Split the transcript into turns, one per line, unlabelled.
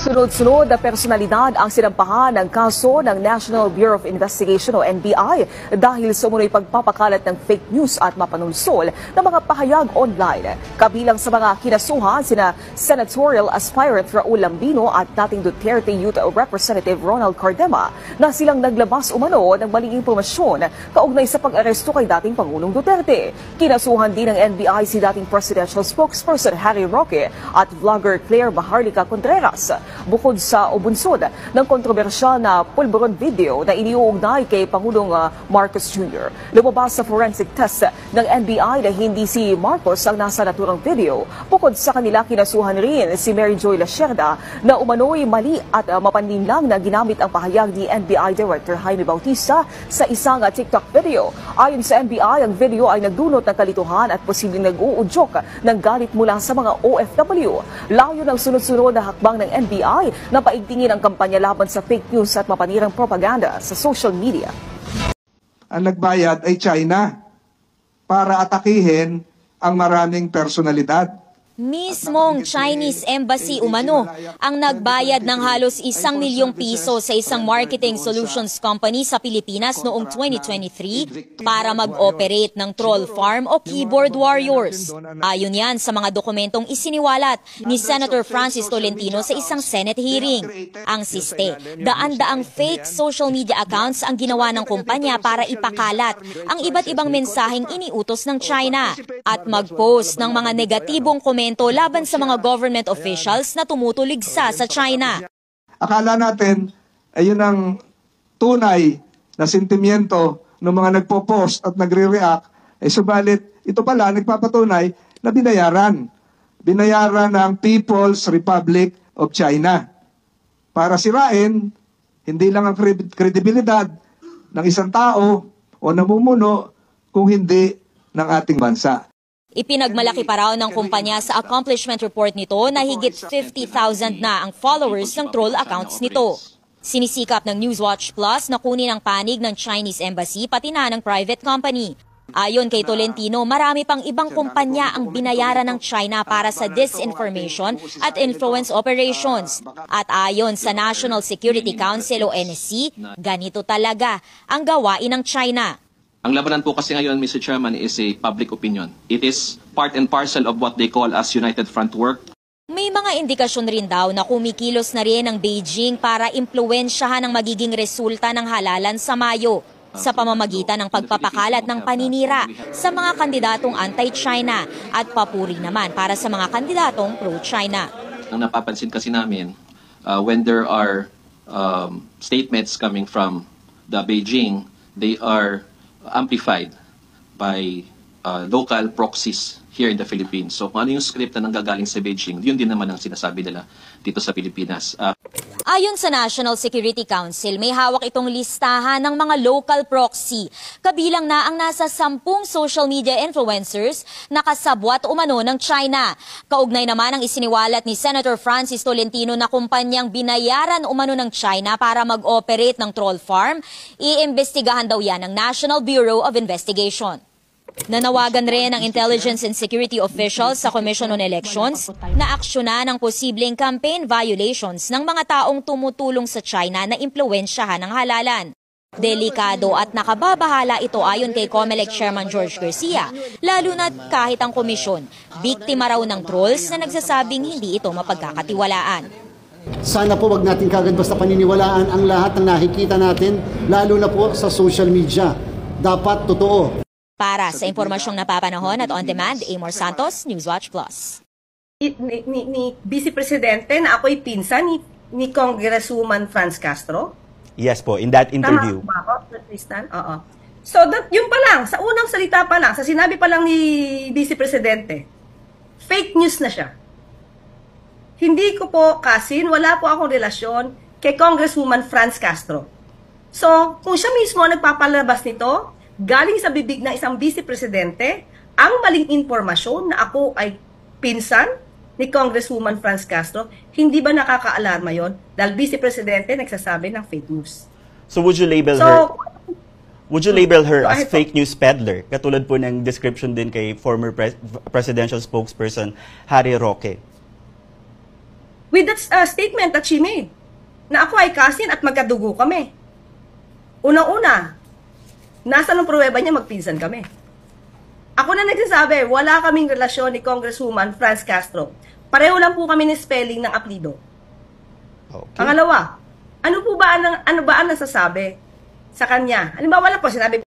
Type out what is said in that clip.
Sunod-sunod na personalidad ang sinampahan ng kaso ng National Bureau of Investigation o NBI dahil sa umunoy pagpapakalat ng fake news at mapanulsol ng mga pahayag online. Kabilang sa mga kinasuhan sina senatorial aspirant Raul Lambino at dating Duterte Youth Representative Ronald Cardema na silang naglabas umano ng maling impormasyon kaugnay sa pag-aresto kay dating Pangulong Duterte. Kinasuhan din ng NBI si dating presidential spokesperson Harry Roque at vlogger Claire Maharlika Contreras. Bukod sa ubunsod ng kontrobersyal na pulburon video na iniuugnay kay Pangulong Marcos Jr. Lumabas sa forensic test ng NBI na hindi si Marcos ang nasa naturang video. Bukod sa kanila, kinasuhan rin si Mary Joy Lacerda na umano'y mali at mapanlinlang na ginamit ang pahayag ni NBI Director Jaime Bautista sa isang TikTok video. Ayon sa NBI, ang video ay nagdulot ng kalituhan at posibleng nag-uudyok ng galit mula sa mga OFW. Layo ng sunod-sunod na hakbang ng NBI na paigtingin ang kampanya laban sa fake news at mapanirang propaganda sa social media.
Ang nagbayad ay China para atakihin ang maraming personalidad.
Mismong Chinese Embassy umano ang nagbayad ng halos 1 milyong piso sa isang marketing solutions company sa Pilipinas noong 2023 para mag-operate ng troll farm o keyboard warriors. Ayon yan sa mga dokumentong isiniwalat ni Senator Francis Tolentino sa isang Senate hearing. Ang siste, daan-daang fake social media accounts ang ginawa ng kumpanya para ipakalat ang iba't ibang mensaheng iniutos ng China at mag-post ng mga negatibong komento laban sa mga government officials na tumutuligsa sa China.
Akala natin ay yun ang tunay na sentimiento ng mga nagpo-post at nagre-react, subalit ito pala nagpapatunay na binayaran. Binayaran ng People's Republic of China para sirain hindi lang ang kredibilidad ng isang tao o namumuno kung hindi ng ating bansa.
Ipinagmalaki pa raw ng kumpanya sa accomplishment report nito na higit 50,000 na ang followers ng troll accounts nito. Sinisikap ng Newswatch Plus na kunin ang panig ng Chinese Embassy pati na ng private company. Ayon kay Tolentino, marami pang ibang kumpanya ang binayaran ng China para sa disinformation at influence operations. At ayon sa National Security Council o NSC, ganito talaga ang gawain ng China.
Ang labanan po kasi ngayon, Mr. Chairman, is a public opinion. It is part and parcel of what they call as United Front work.
May mga indikasyon rin daw na kumikilos na rin ang Beijing para impluwensyahan ang magiging resulta ng halalan sa Mayo sa pamamagitan ng pagpapakalat ng paninira sa mga kandidatong anti-China at papuri naman para sa mga kandidatong pro-China.
Ang napapansin kasi namin, when there are statements coming from the Beijing, they are amplified by local proxies here in the Philippines. So kung ano yung script na nanggagaling sa Beijing, yun din naman ang sinasabi nila dito sa Pilipinas.
Ayon sa National Security Council, may hawak itong listahan ng mga local proxy. Kabilang na ang nasa 10 social media influencers na kasabwat umano ng China. Kaugnay naman ang isiniwalat ni Senator Francis Tolentino na kumpanyang binayaran umano ng China para mag-operate ng troll farm. Iimbestigahan daw yan ng National Bureau of Investigation. Nanawagan rin ang intelligence and security officials sa Commission on Elections na aksyonan ang posibleng campaign violations ng mga taong tumutulong sa China na impluwensyahan ng halalan. Delikado at nakababahala ito ayon kay COMELEC Chairman George Garcia, lalo na kahit ang komisyon, biktima raw ng trolls na nagsasabing hindi ito mapagkakatiwalaan.
Sana po wag natin kagad basta paniniwalaan ang lahat ng nakikita natin, lalo na po sa social media. Dapat totoo.
Para sa impormasyong napapanahon at on-demand, Amor Santos, Newswatch Plus.
Ni Vice Presidente na ako'y pinsan ni Congresswoman Franz Castro?
Yes po, in that interview.
Tama ba ako, Tristan? Oo. So, yun pa lang, sa unang salita pa lang, sa sinabi pa lang ni Vice Presidente, fake news na siya. Hindi ko po kasin, wala po akong relasyon kay Congresswoman Franz Castro. So, kung siya mismo nagpapalabas nito, galing sa bibig ng isang Vice Presidente, ang maling impormasyon na ako ay pinsan ni Congresswoman Franz Castro, hindi ba nakakaalarma yon? Dahil Vice Presidente nagsasabi ng fake news.
So would you label her as fake news peddler? Katulad po ng description din kay former presidential spokesperson Harry Roque.
with that statement that she made, na ako ay cousin at magkadugo kami. Unang-una, nasa ng pruweba niya magpinsan kami. Ako na nagsasabi, wala kaming relasyon ni Congresswoman Franz Castro. Pareho lang po kami ni spelling ng apelido.
Okay.
Pangalawa, ano ba ang nasasabi sa kanya? Halimbawa lang po, sinabi